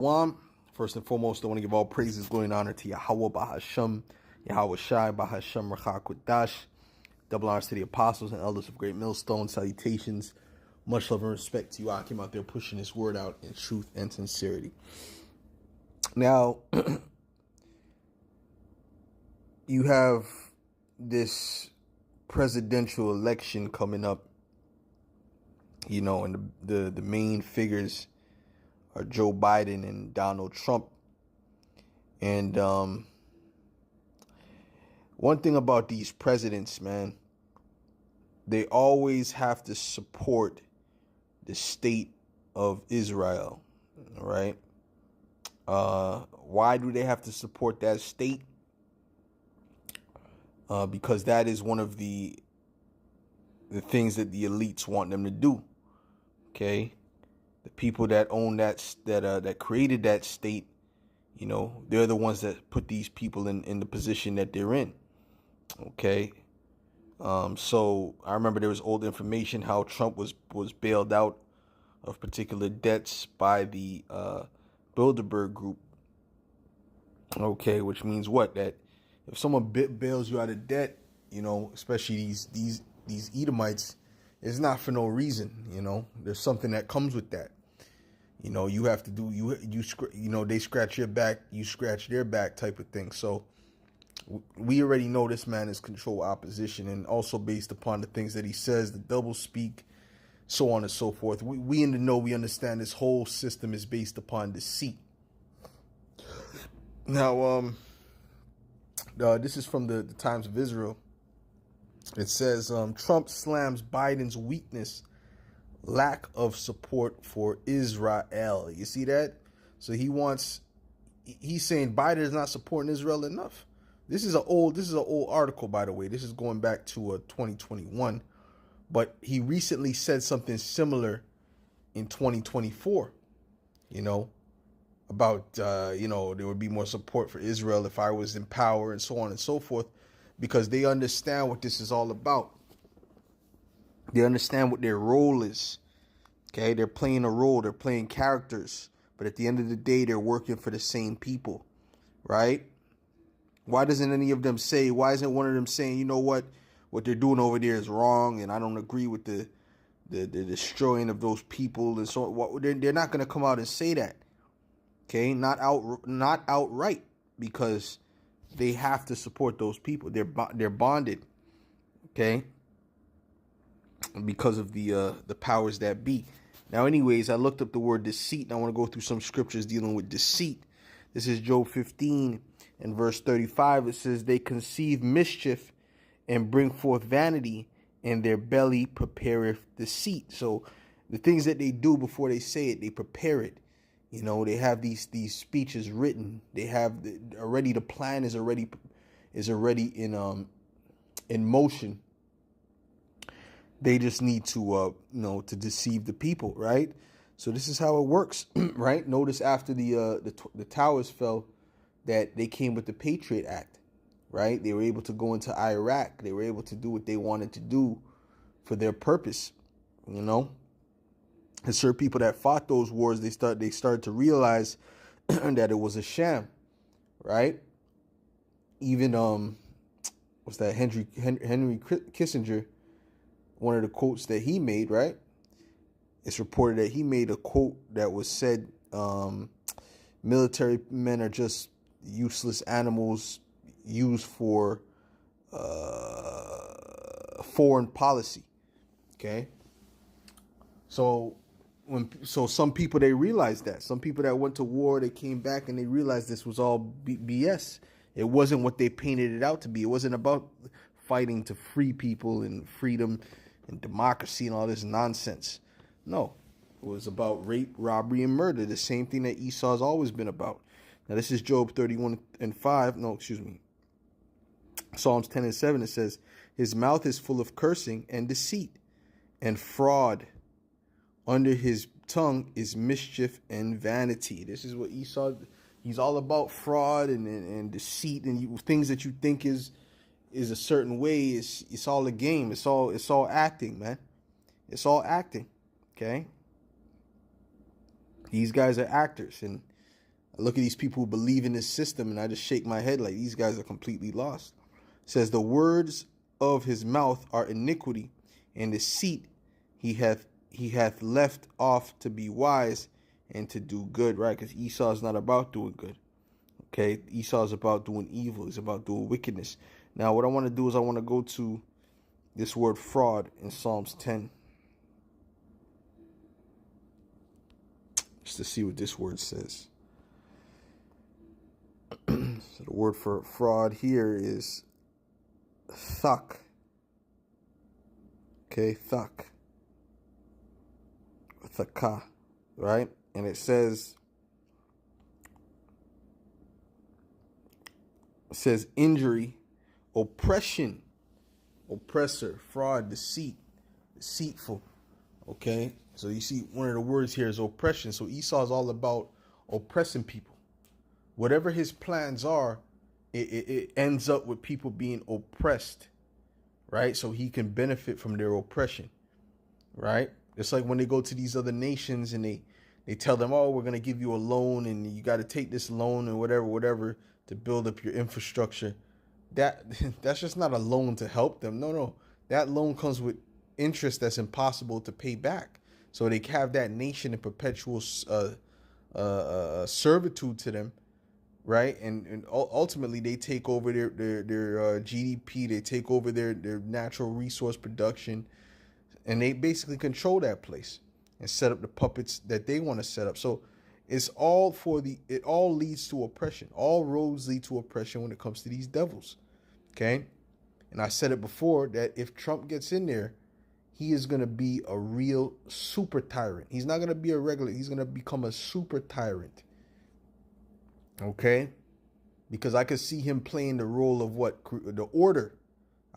One, first and foremost, I want to give all praises, glory, and honor to Yahweh Bahasham, Yahweh Shai Bahasham Rachakwadash. Double honors to the apostles and elders of Great Millstone. Salutations. Much love and respect to you, Akim, out there pushing this word out in truth and sincerity. Now, you have this presidential election coming up, and the main figures are Joe Biden and Donald Trump. And one thing about these presidents, man, they always have to support the state of Israel, all right? Why do they have to support that state? Because that is one of the things that the elites want them to do, okay? The people that own that created that state, they're the ones that put these people in the position that they're in. Okay. So I remember there was old information how Trump was bailed out of particular debts by the Bilderberg Group. Okay, which means what? That if someone bails you out of debt, especially these Edomites, it's not for no reason. There's something that comes with that. You have to do they scratch your back, you scratch their back type of thing. So we already know this man is control opposition, and also based upon the things that he says, the double speak, so on and so forth. We in the know, we understand this whole system is based upon deceit. Now, this is from the Times of Israel. It says, Trump slams Biden's weakness, lack of support for Israel. You see that? So he's saying Biden is not supporting Israel enough. This is an old article, by the way. This is going back to 2021, but he recently said something similar in 2024. About there would be more support for Israel if I was in power, and so on and so forth, because they understand what this is all about. They understand what their role is. Okay, they're playing a role, they're playing characters, but at the end of the day, they're working for the same people, right? Why isn't one of them saying, you know what they're doing over there is wrong, and I don't agree with the destroying of those people, and so they're not going to come out and say that, okay? Not outright, because they have to support those people. They're bonded, okay, because of the powers that be. Now, anyways, I looked up the word deceit, and I want to go through some scriptures dealing with deceit. This is Job 15 and verse 35. It says, they conceive mischief and bring forth vanity, and their belly prepareth deceit. So the things that they do before they say it, they prepare it. They have these speeches written. They have the plan is already in motion. They just need to to deceive the people, right? So this is how it works, right? Notice after the towers fell, that they came with the Patriot Act, right? They were able to go into Iraq. They were able to do what they wanted to do for their purpose, And certain people that fought those wars, they started to realize that it was a sham, right? Even what's that? Henry Kissinger, one of the quotes that he made, right? It's reported that he made a quote that was said, military men are just useless animals used for foreign policy. Okay. So some people, they realized that. Some people that went to war, they came back and they realized this was all BS. It wasn't what they painted it out to be. It wasn't about fighting to free people and freedom and democracy and all this nonsense. No, it was about rape, robbery, and murder. The same thing that Esau has always been about. Now, this is Job 31 and 5. No, excuse me. Psalms 10 and 7. It says, his mouth is full of cursing and deceit and fraud. Under his tongue is mischief and vanity. This is what Esau, he's all about fraud and deceit, and things that you think is a certain way. It's all a game. It's all acting, man. It's all acting. Okay. These guys are actors, and look at these people who believe in this system, and I just shake my head like these guys are completely lost. It says the words of his mouth are iniquity, and deceit he hath left off to be wise and to do good, right? Because Esau is not about doing good. Okay, Esau is about doing evil. He's about doing wickedness. Now, what I want to do is I want to go to this word fraud in Psalms 10. Just to see what this word says. So the word for fraud here is thak. Okay, thak. Thaka, right? And it says injury, oppression, oppressor, fraud, deceit, deceitful. Okay, so you see one of the words here is oppression. So Esau is all about oppressing people. Whatever his plans are, it ends up with people being oppressed, right? So he can benefit from their oppression, right? It's like when they go to these other nations and they tell them, oh, we're going to give you a loan and you got to take this loan and whatever to build up your infrastructure. That's just not a loan to help them. No. That loan comes with interest that's impossible to pay back. So they have that nation in perpetual servitude to them, right? And ultimately they take over their GDP, they take over their natural resource production, and they basically control that place and set up the puppets that they want to set up. So it all leads to oppression. All roads lead to oppression when it comes to these devils. Okay? And I said it before that if Trump gets in there, he is going to be a real super tyrant. He's not going to be a regular. He's going to become a super tyrant. Okay? Because I could see him playing the role of the order.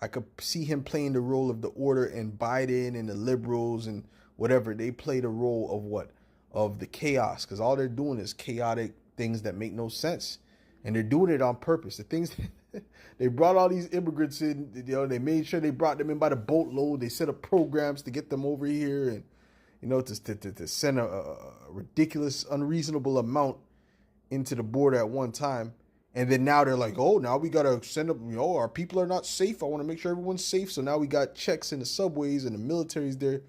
I could see him playing the role of the order, and Biden and the liberals and whatever. They play the role of what? Of the chaos. Because all they're doing is chaotic things that make no sense. And they're doing it on purpose. The things... They brought all these immigrants in, they made sure they brought them in by the boatload. They set up programs to get them over here and, to send a ridiculous, unreasonable amount into the border at one time. And then now they're like, oh, now we got to send them, our people are not safe. I want to make sure everyone's safe. So now we got checks in the subways and the military's there,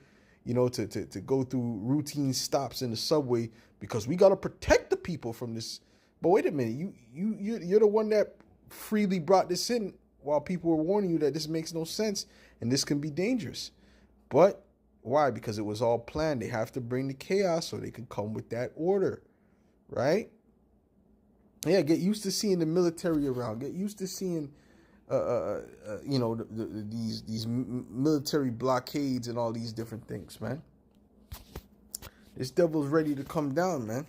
to go through routine stops in the subway because we got to protect the people from this. But wait a minute, you're the one that freely brought this in while people were warning you that this makes no sense and this can be dangerous. But why? Because it was all planned. They have to bring the chaos so they can come with that order, right? Yeah, get used to seeing the military around. Get used to seeing, these military blockades and all these different things, man. This devil's ready to come down, man.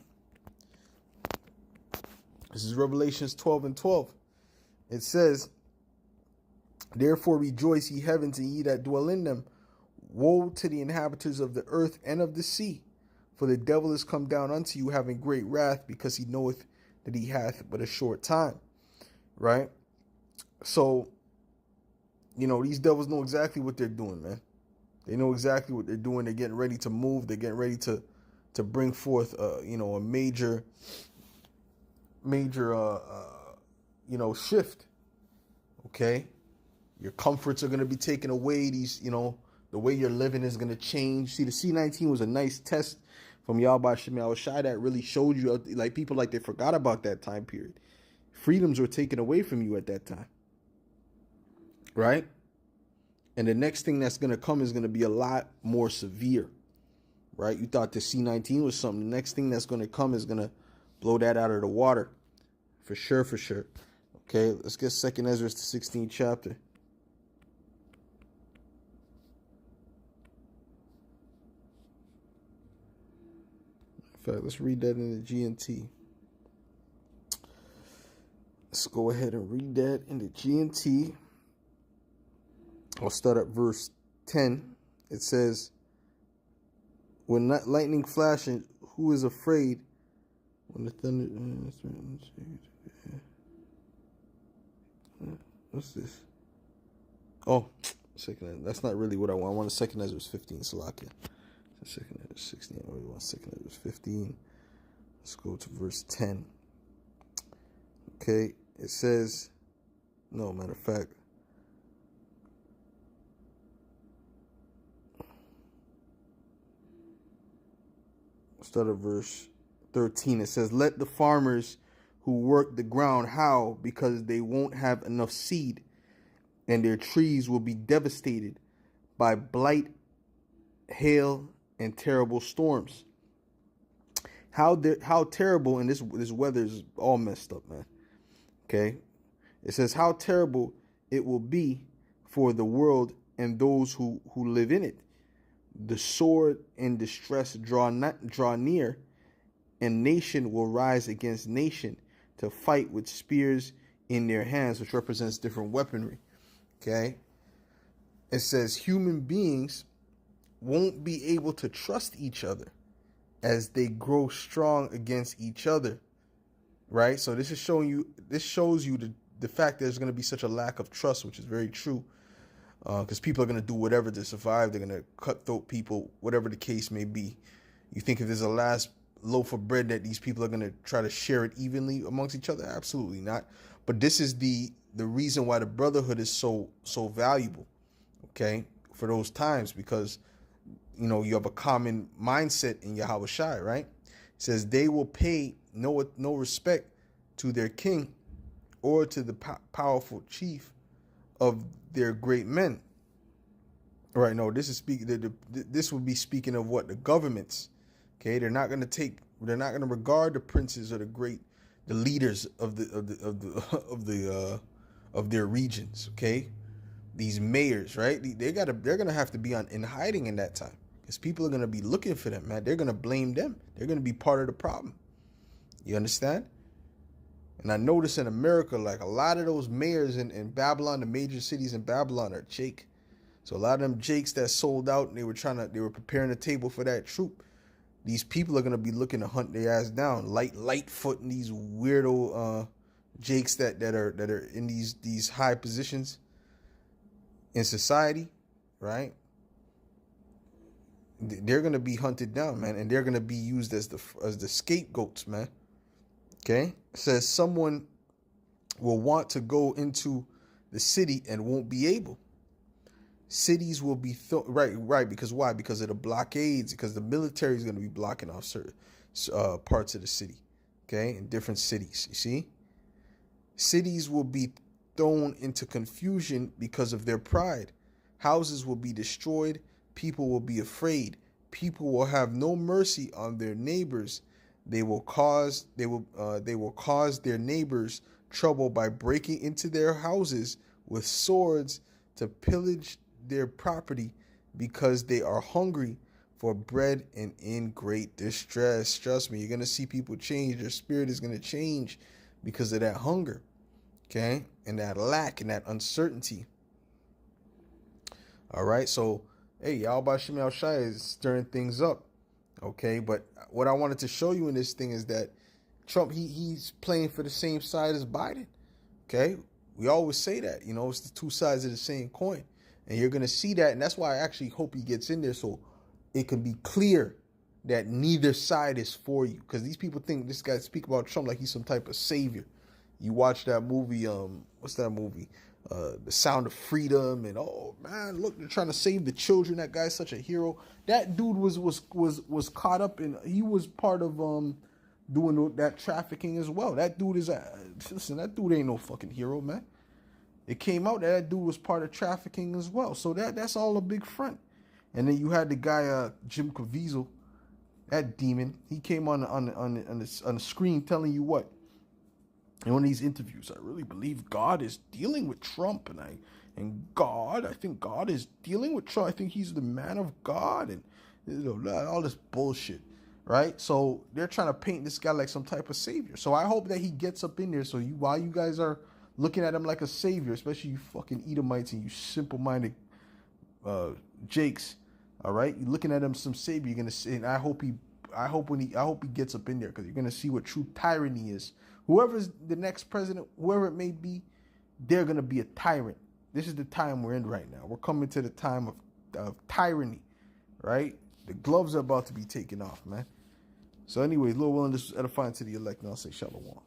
This is Revelations 12:12. It says, therefore rejoice, ye heavens, and ye that dwell in them. Woe to the inhabitants of the earth and of the sea, for the devil is come down unto you, having great wrath, because he knoweth that he hath but a short time. Right? So, these devils know exactly what they're doing, man. They know exactly what they're doing. They're getting ready to move. They're getting ready to bring forth, a major shift. Okay, your comforts are going to be taken away. The way you're living is going to change. See, the C-19 was a nice test from Yahweh Shem Yahushai that really showed you, like, people they forgot about that time period. Freedoms were taken away from you at that time, right? And the next thing that's going to come is going to be a lot more severe, right? You thought the C-19 was something. The next thing that's going to come is going to blow that out of the water. For sure. Okay, let's get 2nd Ezra, the 16th chapter. In fact, let's read that in the GNT. Let's go ahead and read that in the GNT. I'll start at verse 10. It says, when lightning flashes, who is afraid? When the thunder... What's this? Oh, that's not really what I want. I want 2nd Ezra 15, Salakia. 2nd Ezra 16. I really want 2nd Ezra 15. Let's go to verse 10. Okay, it says, no, matter of fact, start at verse 13. It says, let the farmers who work the ground howl because they won't have enough seed, and their trees will be devastated by blight, hail, and terrible storms. How terrible, and this weather is all messed up, man. Okay, it says how terrible it will be for the world and those who live in it. The sword and distress draw near, and nation will rise against nation to fight with spears in their hands, which represents different weaponry. Okay, it says human beings won't be able to trust each other as they grow strong against each other, right? So this shows you the fact that there's going to be such a lack of trust, which is very true, because people are going to do whatever to survive. They're going to cutthroat people, whatever the case may be. You think if there's a last loaf of bread that these people are going to try to share it evenly amongst each other? Absolutely not. But this is the reason why the brotherhood is so valuable, okay, for those times, because you know you have a common mindset in Yahweh Shai, right? It says they will pay no respect to their king or to the powerful chief of their great men. Right? No, this is this would be speaking of what the governments. Okay, they're not going to regard the princes or the leaders of their regions. Okay, these mayors, right? They're going to have to be in hiding in that time, because people are going to be looking for them, man. They're going to blame them. They're going to be part of the problem. You understand? And I notice in America, like a lot of those mayors in Babylon, the major cities in Babylon are Jake. So a lot of them Jakes that sold out and they were preparing the table for that troop. These people are going to be looking to hunt their ass down. Lightfoot and these weirdo Jakes that are in these high positions in society, right? They're going to be hunted down, man, and they're going to be used as the scapegoats, man. Okay? It says someone will want to go into the city and won't be able. Cities will be right, because why? Because of the blockades, because the military is going to be blocking off certain parts of the city, okay, in different cities. You see, cities will be thrown into confusion because of their pride. Houses will be destroyed. People will be afraid. People will have no mercy on their neighbors. They will cause their neighbors trouble by breaking into their houses with swords to pillage their property, because they are hungry for bread and in great distress. Trust me, you're going to see people change. Their spirit is going to change because of that hunger, okay, and that lack and that uncertainty. All right, so hey, Yahweh Shem Shai is stirring things up, okay, but what I wanted to show you in this thing is that Trump, he's playing for the same side as Biden, okay? We always say that, you know, it's the two sides of the same coin. And you're going to see that. And that's why I actually hope he gets in there, so it can be clear that neither side is for you. Because these people think this guy speak about Trump like he's some type of savior. You watch that movie, what's that movie? The Sound of Freedom. And oh man, look, they're trying to save the children. That guy's such a hero. That dude was caught up in, he was part of doing that trafficking as well. That dude is listen, that dude ain't no fucking hero, man. It came out that dude was part of trafficking as well. So that's all a big front. And then you had the guy, Jim Caviezel, that demon. He came on the screen telling you what? In one of these interviews, I really believe God is dealing with Trump. I think God is dealing with Trump. I think he's the man of God. And you know, all this bullshit. Right? So they're trying to paint this guy like some type of savior. So I hope that he gets up in there. So while you guys are looking at him like a savior, especially you fucking Edomites and you simple-minded Jakes, all right? You're looking at him some savior. You're gonna say, and I hope he gets up in there, because you're gonna see what true tyranny is. Whoever's the next president, whoever it may be, they're gonna be a tyrant. This is the time we're in right now. We're coming to the time of tyranny, right? The gloves are about to be taken off, man. So, anyways, Lord willing, this was edifying to the elect, and I'll say shalom.